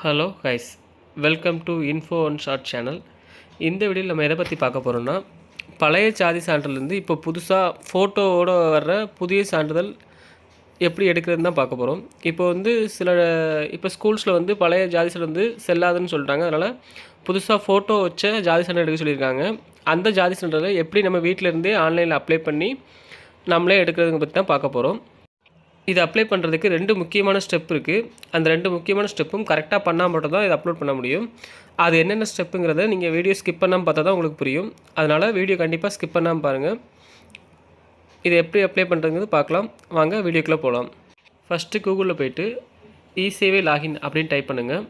Hello guys, welcome to info one short channel. இந்த வீடியோவில் நம்ம எதை பற்றி பார்க்க போகிறோம்னா, பழைய சாதி சான்றிதழ்லேருந்து இப்போ புதுசாக ஃபோட்டோவோடு வர்ற புதிய சான்றிதழ் எப்படி எடுக்கிறதுன்னு தான் பார்க்க போகிறோம். இப்போ ஸ்கூல்ஸில் பழைய ஜாதி சான்று செல்லாதுன்னு சொல்லிட்டாங்க. அதனால் புதுசாக ஃபோட்டோ வச்ச ஜாதி சான்று எடுக்க சொல்லியிருக்காங்க. அந்த ஜாதி சான்றிதழை எப்படி நம்ம வீட்டிலேருந்தே ஆன்லைனில் அப்ளை பண்ணி நம்மளே எடுக்கிறதுங்க பற்றி தான் பார்க்க போகிறோம். இது அப்ளை பண்ணுறதுக்கு 2 முக்கியமான ஸ்டெப் இருக்குது. அந்த 2 முக்கியமான ஸ்டெப்பும் கரெக்டாக பண்ணால் மட்டும் தான் இதை அப்லோட் பண்ண முடியும். அது என்னென்ன ஸ்டெப்புங்கிறத நீங்கள் வீடியோ ஸ்கிப் பண்ணாமல் பார்த்தா தான் உங்களுக்கு புரியும். அதனால் வீடியோ கண்டிப்பாக ஸ்கிப் பண்ணாமல் பாருங்கள். இதை எப்படி அப்ளை பண்ணுறதுங்கிறது பார்க்கலாம். வாங்க வீடியோக்குள்ளே போகலாம். ஃபஸ்ட்டு கூகுளில் போய்ட்டு இசேவை லாகின் அப்படின்னு டைப் பண்ணுங்கள்.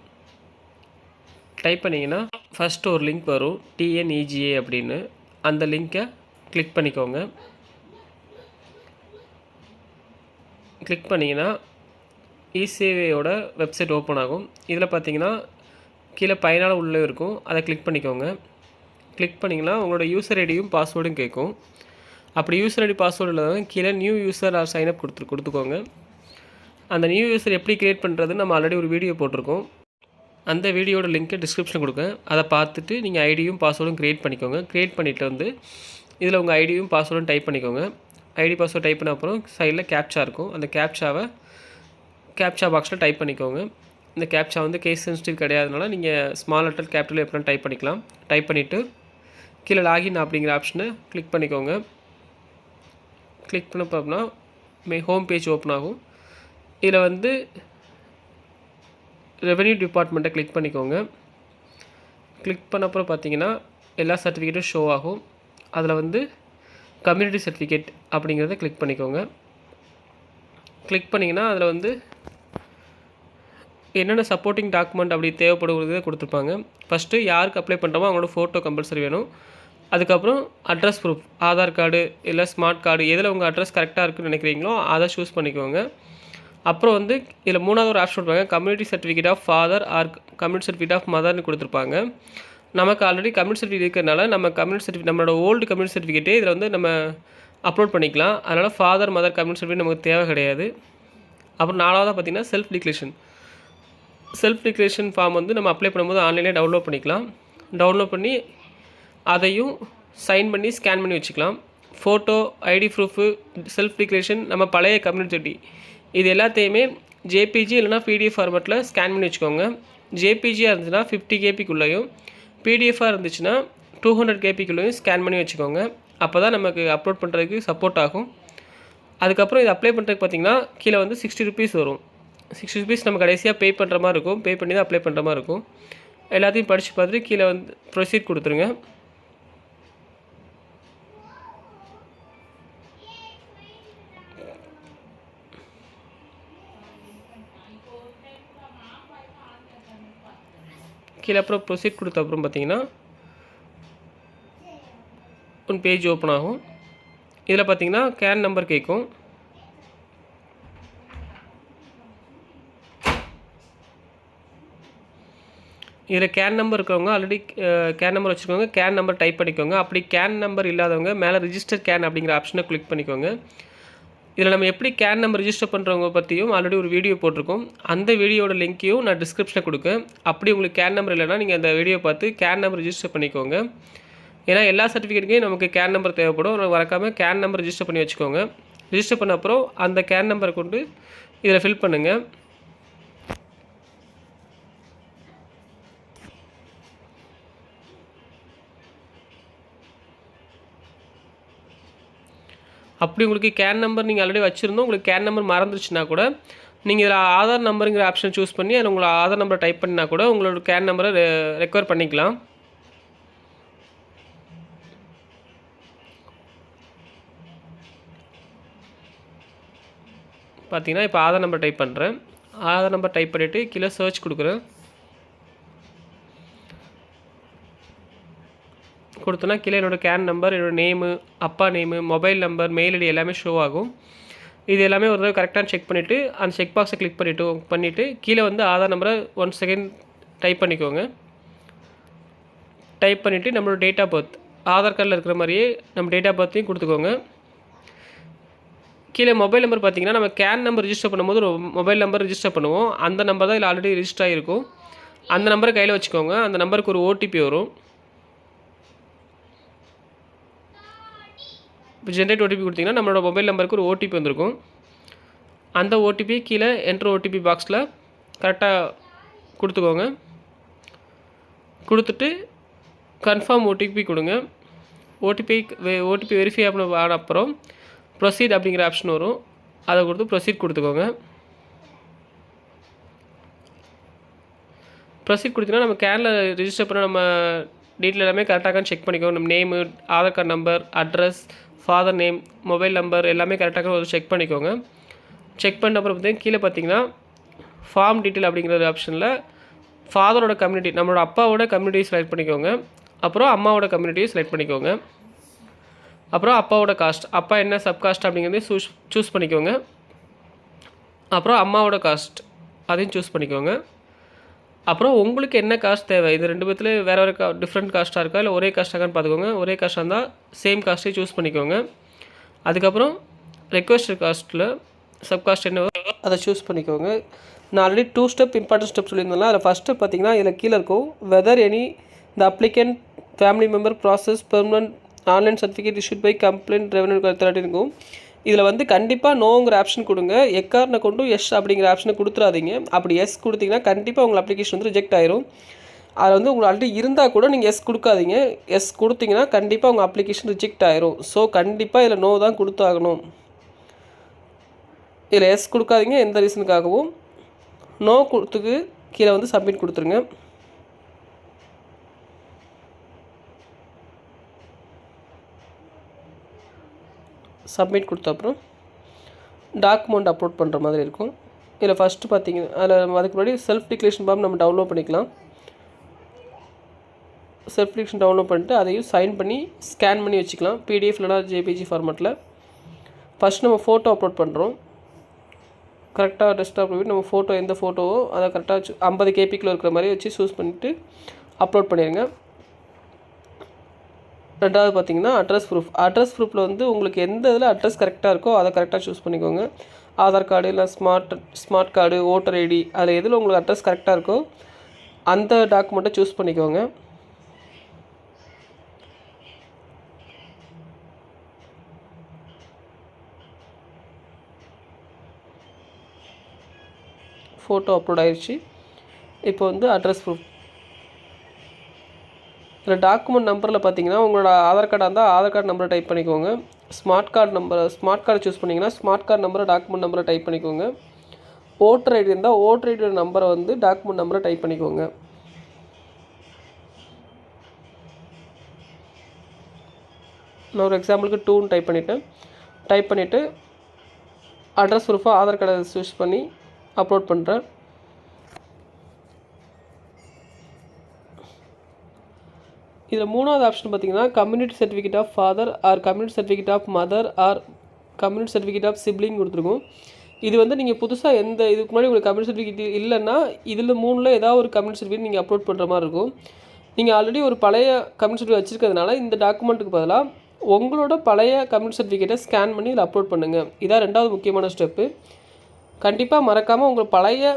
டைப் பண்ணிங்கன்னா ஃபஸ்ட்டு ஒரு லிங்க் வரும், TNEGA அப்படின்னு. அந்த லிங்க்கை கிளிக் பண்ணிக்கோங்க. கிளிக் பண்ணிங்கன்னா இசேவையோட வெப்சைட் ஓப்பன் ஆகும். இதில் பார்த்தீங்கன்னா கீழே பயனாளர் உள்ளே இருக்கும், அதை கிளிக் பண்ணிக்கோங்க. கிளிக் பண்ணிங்கன்னா உங்களோட யூசர் ஐடியும் பாஸ்வேர்டும் கேட்கும். அப்படி யூசர் ஐடி பாஸ்வேர்டு இல்லாதவங்க கீழே நியூ யூசர் ஆர் சைனப் கொடுத்துக்கோங்க. அந்த நியூ யூசர் எப்படி க்ரியேட் பண்ணுறதுன்னு நம்ம ஆல்ரெடி ஒரு வீடியோ போட்டிருக்கோம். அந்த வீடியோட லிங்க்கை டிஸ்கிரிப்ஷனில் கொடுக்கேன். அதை பார்த்துட்டு நீங்கள் ஐடியும் பாஸ்வேர்டும் க்ரியேட் பண்ணிக்கோங்க. க்ரியேட் பண்ணிவிட்டு இதில் உங்கள் ஐடியும் பாஸ்வேர்டும் டைப் பண்ணிக்கோங்க. ஐடி பாஸ்வேர்ட் டைப் பண்ண அப்புறம் சைடில் கேப்சா இருக்கும். அந்த கேப்சா பாக்ஸில் டைப் பண்ணிக்கோங்க. இந்த கேப்சா கேஸ் சென்சிட்டிவ் கிடையாதுனால நீங்கள் ஸ்மால் லெட்டர் கேபிட்டல் எப்படின்னா டைப் பண்ணிக்கலாம். டைப் பண்ணிவிட்டு கீழே லாகின் அப்படிங்கிற ஆப்ஷனை கிளிக் பண்ணிக்கோங்க. கிளிக் பண்ண அப்படின்னா ஹோம் பேஜ் ஓப்பன் ஆகும். இதில் ரெவென்யூ டிபார்ட்மெண்ட்டை கிளிக் பண்ணிக்கோங்க. கிளிக் பண்ண அப்புறம் பார்த்தீங்கன்னா எல்லா சர்டிஃபிகேட்டும் ஷோ ஆகும். அதில் கம்யூனிட்டி சர்டிஃபிகேட் அப்படிங்கிறத கிளிக் பண்ணிக்கோங்க. கிளிக் பண்ணிங்கன்னா அதில் என்னென்ன சப்போர்ட்டிங் டாக்குமெண்ட் அப்படி தேவைப்படுகிறத கொடுத்துருப்பாங்க. ஃபஸ்ட்டு யாருக்கு அப்ளை பண்ணுறோமோ அவங்களோட ஃபோட்டோ கம்பல்சரி வேணும். அதுக்கப்புறம் அட்ரஸ் ப்ரூஃப், ஆதார் கார்டு இல்லை ஸ்மார்ட் கார்டு, எதில் உங்கள் அட்ரஸ் கரெக்டாக இருக்குன்னு நினைக்கிறீங்களோ அதை சூஸ் பண்ணிக்கோங்க. அப்புறம் இதில் 3வது ஒரு ஆப்ஷன் கொடுப்பாங்க, community certificate of father or community certificate of மதர்னு கொடுத்துருப்பாங்க. நமக்கு ஆல்ரெடி கம்யூனிட்டி சர்டிஃபிகேட் இருக்கிறதுனால நம்மளோட ஓல்டு கம்யூனிட்டி சர்டிஃபிகேட்டே இதில் நம்ம அப்லோட் பண்ணிக்கலாம். அதனால் ஃபாதர் மதர் கம்யூனிட்டி சர்டிஃபிகேட் நமக்கு தேவை கிடையாது. அப்புறம் 4வதாக பார்த்திங்கன்னா செல்ஃப் டிக்ளரேஷன் ஃபார்ம் நம்ம அப்ளை பண்ணும்போது ஆன்லைனில் டவுன்லோட் பண்ணிக்கலாம். டவுன்லோட் பண்ணி அதையும் சைன் பண்ணி ஸ்கேன் பண்ணி வச்சுக்கலாம். Photo, ID proof, self declaration, நம்ம பழைய கம்யூனிட்டி இது எல்லாத்தையுமே ஜேபிஜி இல்லைனா பிடிஎஃப் ஃபார்மேட்டில் ஸ்கேன் பண்ணி வச்சுக்கோங்க. ஜேபிஜியாக இருந்துச்சுன்னா 50 கேபிக்குள்ளேயும், பிடிஎஃபாக இருந்துச்சுன்னா 200 கேபிக்குள்ளேயும் ஸ்கேன் பண்ணி வச்சுக்கோங்க. அப்போ தான் நமக்கு அப்லோட் பண்ணுறதுக்கு சப்போர்ட் ஆகும். அதுக்கப்புறம் இது அப்ளை பண்ணுறதுக்கு பார்த்திங்கன்னா கீழே 60 ருபீஸ் வரும். 60 ருபீஸ் நம்ம கடைசியாக பே பண்ணுற மாதிரி இருக்கும். பே பண்ணி தான் அப்ளை பண்ணுற மாதிரி இருக்கும். எல்லாத்தையும் படித்து பார்த்துட்டு கீழே ப்ரொசீட் கொடுத்துருங்க. கீழே அப்புறம் ப்ரொசீட் கொடுத்த அப்புறம் பார்த்தீங்கன்னா ஒரு பேஜ் ஓப்பன் ஆகும். இதில் பார்த்தீங்கன்னா கேன் நம்பர் கேட்கும். இதில் கேன் நம்பர் இருக்கிறவங்க ஆல்ரெடி கேன் நம்பர் வச்சுருக்கோங்க, கேன் நம்பர் டைப் பண்ணிக்கோங்க. அப்படி கேன் நம்பர் இல்லாதவங்க மேலே ரிஜிஸ்டர் கேன் அப்படிங்கிற ஆப்ஷனை கிளிக் பண்ணிக்கோங்க. இதில் நம்ம எப்படி கேன் நம்பர் ரிஜிஸ்டர் பண்ணுறவங்க பற்றியும் ஆல்ரெடி ஒரு வீடியோ போட்டிருக்கோம். அந்த வீடியோட லிங்க்கையும் நான் டிஸ்கிரிப்ஷனில் கொடுக்கேன். அப்படி உங்களுக்கு கேன் நம்பர் இல்லைனா நீங்கள் அந்த வீடியோ பார்த்து கேன் நம்பர் ரிஜிஸ்டர் பண்ணிக்கோங்க. ஏன்னா எல்லா சர்டிஃபிகேட்டுக்கும் நமக்கு கேன் நம்பர் தேவைப்படும். மறக்காமல் கேன் நம்பர் ரிஜிஸ்டர் பண்ணி வச்சுக்கோங்க. ரிஜிஸ்டர் பண்ண அப்புறம் அந்த கேன் நம்பரை கொண்டு இதில் ஃபில் பண்ணுங்கள். அப்படி உங்களுக்கு கேன் நம்பர் நீங்கள் ஆல்ரெடி வச்சுருந்தோம், உங்களுக்கு கேன் நம்பர் மறந்துருச்சுன்னா கூட நீங்கள் இதில் ஆதார் நம்பருங்கிற ஆப்ஷனை சூஸ் பண்ணி அதில் உங்களோட ஆதார் நம்பரை டைப் பண்ணினா கூட உங்களோட கேன் நம்பரை ரெக்கவர் பண்ணிக்கலாம். பார்த்தீங்கன்னா இப்போ ஆதார் நம்பர் டைப் பண்ணுறேன். ஆதார் நம்பர் டைப் பண்ணிவிட்டு கீழே சர்ச் கொடுக்குறேன். கொடுத்தோன்னா கீழே என்னோடய கேன் நம்பர், என்னோடய நேமு, அப்பா name, mobile number, mail ID எல்லாமே ஷோ ஆகும். இது எல்லாமே ஒரு தடவை கரெக்டாக செக் பண்ணிவிட்டு அந்த செக் பாக்ஸை கிளிக் பண்ணிவிட்டு கீழே ஆதார் நம்பரை 1 செகண்ட் டைப் பண்ணிக்கோங்க. டைப் பண்ணிவிட்டு நம்மளோட டேட் ஆஃப் பர்த், ஆதார் கார்டில் இருக்கிற மாதிரியே நம்ம டேட் ஆஃப் பர்த்தையும் கொடுத்துக்கோங்க. கீழே மொபைல் நம்பர் பார்த்தீங்கன்னா நம்ம கேன் நம்பர் ரிஜிஸ்டர் பண்ணும்போது ஒரு மொபைல் நம்பர் ரிஜிஸ்டர் பண்ணுவோம். அந்த நம்பர் தான் இதில் ஆல்ரெடி ரிஜிஸ்டர் ஆகிருக்கும். அந்த நம்பரை கையில் வச்சுக்கோங்க. அந்த நம்பருக்கு ஒரு ஓடிபி வரும். இப்போ ஜென்ரேட் ஓடிபி கொடுத்தீங்கன்னா நம்மளோட மொபைல் நம்பருக்கு ஒரு ஓடிபி வந்திருக்கும். அந்த ஓடிபி கீழே என்ட்ரு ஓடிபி பாக்ஸில் கரெக்டாக கொடுத்துக்கோங்க. கொடுத்துட்டு கன்ஃபார்ம் ஓடிபி கொடுங்க. ஓடிபி வெரிஃபை ஆன அப்புறம் ப்ரொசீட் அப்படிங்கிற ஆப்ஷன் வரும். அதை கொடுத்து ப்ரொசீட் கொடுத்துக்கோங்க. ப்ரொசீட் கொடுத்தீங்கன்னா நம்ம கேனில் ரிஜிஸ்டர் பண்ண நம்ம டீட்டெயில் எல்லாமே கரெக்டாக செக் பண்ணிக்கோங்க. நம்ம name, Aadhaar card number, address, father name, mobile number எல்லாமே கரெக்டாக ஒரு செக் பண்ணிக்கோங்க. செக் பண்ண அப்புறம் பார்த்தீங்கன்னா கீழே பார்த்தீங்கன்னா ஃபார்ம் டீட்டெயில் அப்படிங்கிற ஒரு ஆப்ஷனில் ஃபாதரோட கம்யூனிட்டி, நம்மளோட அப்பாவோட கம்யூனிட்டியை செலக்ட் பண்ணிக்கோங்க. அப்புறம் அம்மாவோட கம்யூனிட்டியை செலக்ட் பண்ணிக்கோங்க. அப்புறம் அப்பாவோட காஸ்ட், அப்பா என்ன சப்காஸ்ட் அப்படிங்கிறதையும் சூஸ் பண்ணிக்கோங்க. அப்புறம் அம்மாவோட காஸ்ட் அதையும் சூஸ் பண்ணிக்கோங்க. அப்புறம் உங்களுக்கு என்ன காஸ்ட் தேவை, இது ரெண்டு பேர்த்துல வேறு டிஃப்ரெண்ட் காஸ்ட்டாக இருக்கா இல்லை ஒரே காஸ்ட்டாகான்னு பார்த்துக்கோங்க. ஒரே காஸ்ட்டாக இருந்தால் சேம் காஸ்ட்டே சூஸ் பண்ணிக்கோங்க. அதுக்கப்புறம் ரெக்வஸ்ட் காஸ்ட்டில் சப்காஸ்ட் என்ன அதை சூஸ் பண்ணிக்கோங்க. நான் ஆல்ரெடி 2 ஸ்டெப் இம்பார்ட்டன்ட் ஸ்டெப் சொல்லியிருந்தேன். அதில் ஃபஸ்ட் ஸ்டெப் பார்த்தீங்கன்னா இதில் கீழே இருக்கும் whether any the applicant family member process permanent online certificate issued by complaint revenue authority இருக்கும். இதில் வந்து கண்டிப்பாக நோங்கிற ஆப்ஷன் கொடுங்க. எக்காரணை கொண்டும் எஸ் அப்படிங்கிற ஆப்ஷனை கொடுத்துறாதீங்க. அப்படி எஸ் கொடுத்தீங்கன்னா கண்டிப்பாக உங்கள் அப்ளிகேஷன் வந்து ரிஜெக்ட் ஆயிரும். அதில் வந்து உங்களுக்கு ஆல்ரெடி இருந்தால் கூட நீங்கள் எஸ் கொடுக்காதீங்க. எஸ் கொடுத்தீங்கன்னா கண்டிப்பாக உங்கள் அப்ளிகேஷன் ரிஜெக்ட் ஆயிரும். ஸோ கண்டிப்பாக இதில் நோ தான் கொடுத்தாகணும். இதில் எஸ் கொடுக்காதீங்க எந்த ரீசனுக்காகவும். நோ கொடுத்துக்கு கீழே வந்து சப்மிட் கொடுத்துருங்க. சப்மிட் கொடுத்த அப்புறம் டாக்குமெண்ட் அப்லோட் பண்ணுற மாதிரி இருக்கும். இதில் ஃபஸ்ட்டு பார்த்தீங்கன்னா அதில் அதுக்கு முன்னாடி செல்ஃப் டிக்ளரேஷன் ஃபார்ம் நம்ம டவுன்லோட் பண்ணிக்கலாம். செல்ஃப் டிக்ளரேஷன் டவுன்லோட் பண்ணிட்டு அதையும் சைன் பண்ணி ஸ்கேன் பண்ணி வச்சுக்கலாம். பிடிஎஃப் இல்லைனா ஜேபிஜி ஃபார்மேட்டில். ஃபஸ்ட் நம்ம ஃபோட்டோ அப்லோட் பண்ணுறோம். கரெக்டாக டெஸ்க்டாப் போய்ட்டு நம்ம ஃபோட்டோ எந்த ஃபோட்டோவோ அதை கரெக்டாக 50 கேபிக்குள்ளே இருக்கிற மாதிரி வச்சு சூஸ் பண்ணிவிட்டு அப்லோட் பண்ணிடுங்க. ரெண்டாவது பார்த்தீங்கன்னா அட்ரஸ் ப்ரூஃபில் வந்து உங்களுக்கு எந்த இதில் அட்ரஸ் கரெக்டாக இருக்கோ அதை கரெக்டாக சூஸ் பண்ணிக்கோங்க. ஆதார் கார்டு இல்லை ஸ்மார்ட் கார்டு, ஓட்டர் ஐடி, அதில் எதில் உங்களுக்கு அட்ரஸ் கரெக்டாக இருக்கோ அந்த டாக்குமெண்ட்டை சூஸ் பண்ணிக்கோங்க. ஃபோட்டோ அப்லோட் ஆயிடுச்சு. இப்போ வந்து அட்ரஸ் ப்ரூஃப் இதில் டாக்குமெண்ட் நம்பரில் பார்த்தீங்கன்னா உங்களோட ஆதார் கார்டாக இருந்தால் ஆதார் கார்டு நம்பரை டைப் பண்ணிக்கோங்க. ஸ்மார்ட் கார்டு சூஸ் பண்ணிங்கன்னா ஸ்மார்ட் கார்டு நம்பரை டாக்குமெண்ட் நம்பரை டைப் பண்ணிக்கோங்க. ஓட்டர் ஐடி இருந்தால் ஓட்டர் ஐடியோட நம்பரை வந்து டாக்குமெண்ட் நம்பரை டைப் பண்ணிக்கோங்க. நான் ஒரு எக்ஸாம்பிளுக்கு 2ன்னு டைப் பண்ணிவிட்டு அட்ரஸ் ப்ரூஃபாக ஆதார் கார்டை சூஸ் பண்ணி அப்லோட் பண்ணுறேன். இதில் மூணாவது ஆப்ஷன் பார்த்தீங்கன்னா community certificate of father or community certificate of mother or community certificate of sibling கொடுத்துருக்கோம். இது வந்து நீங்கள் புதுசாக இதுக்கு முன்னாடி உங்களுக்கு கம்யூனிட்டி சர்டிஃபிகேட் இல்லைன்னா இதில் 3ல் ஏதாவது ஒரு கம்யூனிட்டி சர்டிஃபிகேட் நீங்கள் அப்லோட் பண்ணுற மாதிரி இருக்கும். நீங்கள் ஆல்ரெடி ஒரு பழைய கம்யூனிட்டி சர்டிஃபிகேட் வச்சுருக்கிறதுனால இந்த டாக்குமெண்ட்டுக்கு பதிலாக உங்களோட பழைய கம்யூனிட்டி சர்டிஃபிகேட்டை ஸ்கேன் பண்ணி இதில் அப்லோட் பண்ணுங்கள். இதான் ரெண்டாவது முக்கியமான ஸ்டெப்பு. கண்டிப்பாக மறக்காமல் உங்கள் பழைய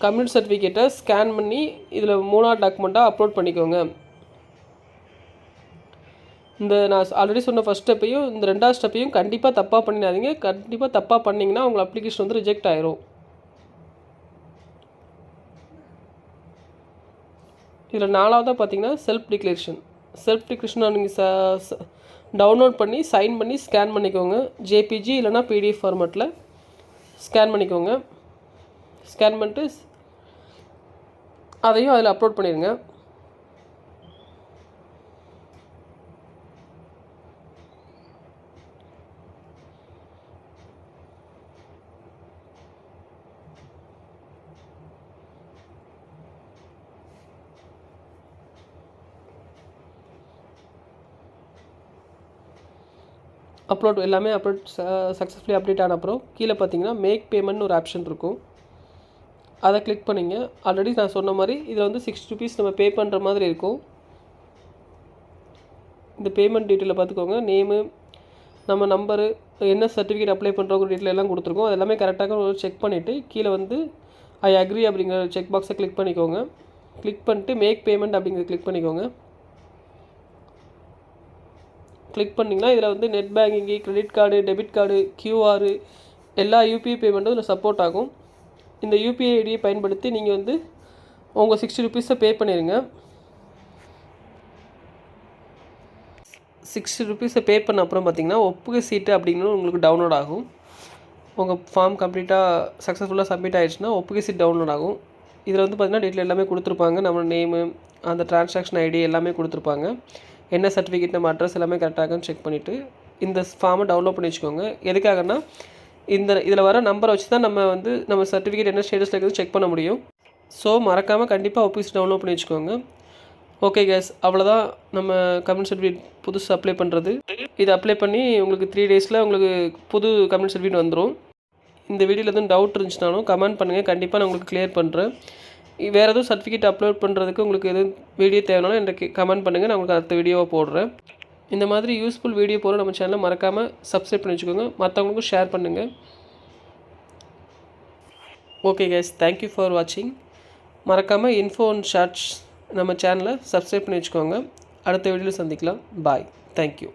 கம்யூனிட்டி சர்டிஃபிகேட்டை ஸ்கேன் பண்ணி இதில் 3ஆவது டாக்குமெண்ட்டாக அப்லோட் பண்ணிக்கோங்க. இந்த நான் ஆல்ரெடி சொன்ன ஃபஸ்ட் ஸ்டெப்பையும் இந்த 2வது ஸ்டெப்பையும் கண்டிப்பாக தப்பாக பண்ணிடாதீங்க. கண்டிப்பாக தப்பாக பண்ணிங்கன்னா உங்கள் அப்ளிகேஷன் வந்து ரிஜெக்ட் ஆயிரும். இதில் 4ஆவதாக பார்த்தீங்கன்னா செல்ஃப் டிக்ளரேஷன் நீங்கள் டவுன்லோட் பண்ணி சைன் பண்ணி ஸ்கேன் பண்ணிக்கோங்க. ஜேபிஜி இல்லைனா பிடிஎஃப் ஃபார்மேட்டில் ஸ்கேன் பண்ணிக்கோங்க. ஸ்கேன் பண்ணிட்டு அதையும் அதில் அப்லோட் பண்ணிடுங்க. எல்லாமே அப்லோட் சக்ஸஸ்ஃபுல்லி அப்டேட் ஆன அப்புறம் கீழே பார்த்தீங்கன்னா மேக் பேமெண்ட்னு ஒரு ஆப்ஷன் இருக்கும். அதை கிளிக் பண்ணிங்க. ஆல்ரெடி நான் சொன்ன மாதிரி இதில் வந்து 60 rupees நம்ம பே பண்ணுற மாதிரி இருக்கும். இந்த பேமெண்ட் டீட்டெயிலை பார்த்துக்கோங்க. நேமு, நம்ம நம்பரு, என்ன சர்டிஃபிகேட் அப்ளை பண்ணுறோங்கிற டீட்டெயில் எல்லாம் கொடுத்துருக்கோம். அது எல்லாமே கரெக்டாக செக் பண்ணிவிட்டு கீழே வந்து ஐ அக்ரி அப்படிங்கிற செக் பாக்ஸை கிளிக் பண்ணிக்கோங்க. கிளிக் பண்ணிட்டு மேக் பேமெண்ட் அப்படிங்கிறத கிளிக் பண்ணிக்கோங்க. கிளிக் பண்ணிங்கன்னா இதில் வந்து net banking, credit card, debit card, QR எல்லா யூபிஐ பேமெண்ட்டும் இதில் சப்போர்ட் ஆகும். இந்த யூபிஐ ஐடியை பயன்படுத்தி நீங்கள் வந்து உங்கள் 60 ருபீஸை பே பண்ணிடுங்க. 60 ருபீஸை பே பண்ண அப்புறம் பார்த்தீங்கன்னா ஒப்புகை சீட்டு அப்படிங்கிறது உங்களுக்கு டவுன்லோட் ஆகும். உங்கள் ஃபார்ம் கம்ப்ளீட்டாக சக்ஸஸ்ஃபுல்லாக சப்மிட் ஆகிடுச்சுன்னா ஒப்புகை சீட் டவுன்லோட் ஆகும். இதில் வந்து பார்த்திங்கன்னா டீட்டெயில் எல்லாமே கொடுத்துருப்பாங்க. நம்ம நேமு, அந்த டிரான்சாக்ஷன் ஐடி எல்லாமே கொடுத்துருப்பாங்க. என்ன சர்டிஃபிகேட், நம்ம அட்ரஸ் எல்லாமே கரெக்டாக செக் பண்ணிவிட்டு இந்த ஃபார்மை டவுன்லோட் பண்ணி வச்சுக்கோங்க. எதுக்காகனா இதில் வர நம்பரை வச்சு தான் நம்ம சர்டிஃபிகேட் என்ன ஸ்டேட்டஸில் இருக்குது செக் பண்ண முடியும். ஸோ மறக்காமல் கண்டிப்பாக ஒப்புகை சீட் டவுன்லோட் பண்ணி வச்சுக்கோங்க. ஓகே கேஸ், அவ்வளோதான் நம்ம கம்யூனிட்டி சர்டிஃபிகேட் புதுசு அப்ளை பண்ணுறது. இது அப்ளை பண்ணி உங்களுக்கு 3 டேஸில் உங்களுக்கு புது கம்யூனிட்டி சர்டிஃபிகேட் வந்துடும். இந்த வீடியோவில் எதுவும் டவுட் இருந்துச்சுனாலும் கமெண்ட் பண்ணுங்கள், கண்டிப்பாக நான் உங்களுக்கு கிளியர் பண்ணுறேன். வேறு எதுவும் சர்டிஃபிகேட் அப்லோட் பண்ணுறதுக்கு உங்களுக்கு எதுவும் வீடியோ தேவைனாலும் எனக்கு கமெண்ட் பண்ணுங்கள், நான் உங்களுக்கு அடுத்த வீடியோவை போடுறேன். இந்த மாதிரி யூஸ்ஃபுல் வீடியோ போகிற நம்ம சேனலை மறக்காமல் சப்ஸ்கிரைப் பண்ணி வச்சுக்கோங்க, மற்றவங்களுக்கும் ஷேர் பண்ணுங்கள். ஓகே கேஸ், தேங்க்யூ ஃபார் வாட்சிங். மறக்காமல் இன்ஃபோ அண்ட் ஷார்ட்ஸ் நம்ம சேனலை சப்ஸ்கிரைப் பண்ணி வச்சுக்கோங்க. அடுத்த வீடியோவில் சந்திக்கலாம். பாய். தேங்க்யூ.